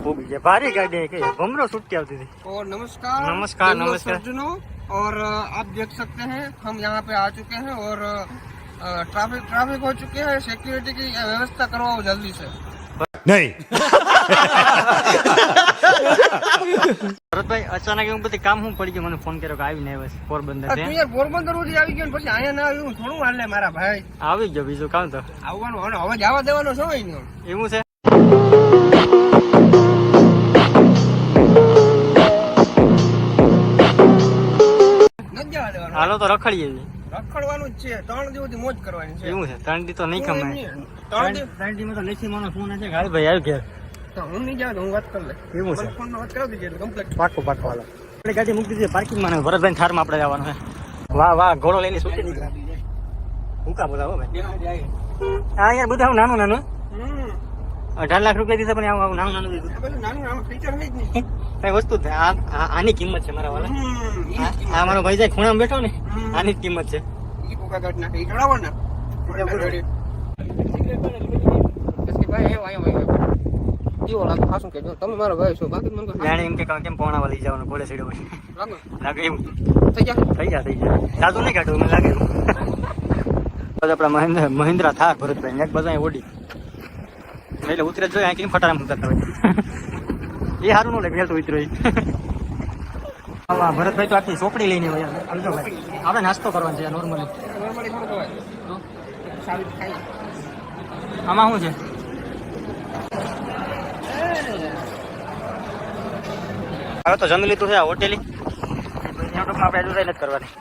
खूबी है भारी गाड़ी है कि भमरो छुट्टी आती थी। और नमस्कार नमस्कार नमस्कार सज्जनों, और आप देख सकते हैं हम यहाँ पे आ चुके हैं और ट्रैफिक हो चुके हैं। सिक्योरिटी की व्यवस्था करवाओ जल्दी से। नहीं ભરતભાઈ અચાનક એવું બધી કામ હું પડી ગયું, મને ફોન કર્યો કે આવી ને બસ પોરબંદર તું યાર પોરબંદર સુધી આવી ગયો ને પછી અહીંયા ના આવ્યું થોડું હાલે મારા ભાઈ। આવી ગયો બીજું કામ તો આવવાનું હવે જવા દેવાનો સમય નહીં એવું છે। નથી જવા દેવાનો। હાલો તો રખડીએ રખડવાનું જ છે, 3 દિવસથી મોજ કરવાની છે। એવું છે 3 દી તો નહીં કમાય। 3 દી માં તો લેખી માનો ફોન છે કે ભાઈ આવી ગયા તો હું નહીં જાવ, હું વાત કરી લે। એવું છે ફોન વાત કરાવી દીધી એટલે કમ્પ્લીટ પાકો પાકો હાલો આપણે ગાડી મૂકી દીધી પાર્કિંગ માં, ભરતભાઈ થારમાં આપણે જવાનું છે। વાહ વાહ ઘોડો લઈને છૂટી નીકળ્યા। ભૂકા બોલાવો ભાઈ હા યાર બધા નાનું નાનું 18 લાખ રૂપિયા દીધા પણ આવું નાનું નાનું દીધું નાનું ફીચર નહીં જ નહીં કઈ વસ્તુ આની કિંમત છે મારા વાલા। આ મારો ભાઈ જાય ખૂણામાં બેઠો ને આની જ કિંમત છે। ઈ પોકા કાઢ નાખે ઈ ચડાવો ને ભાઈ એ વાયો કેવો લાગે ખાસું કે જો તમે મારો ભાઈ છો બાકી મને જાણે એમ કે કેમ પોણાવા લઈ જવાનું ઘોડે સીડો લાગે લાગે એવું થઈ ગયા થઈ જાય સાદું નહીં કાઢવું મને લાગે આપણા મહિન્દ્રા થાર ભરતભાઈ એક બધા ઓડી એટલે ઉતરે જોઈએ આ કેમ ફટારામ ઉતરતા હોય એ સારું ન લાગે તો ઉતરો ભરતભાઈ તો આખી ચોપડી લઈને હોય સમજો ભાઈ આપણે નાસ્તો કરવાનો છે નોર્મલી થોડું કહેવાય સારું ખાઈ આમાં શું છે હવે તો જમી લીધું છે આ હોટેલી આપણે નથી કરવાની।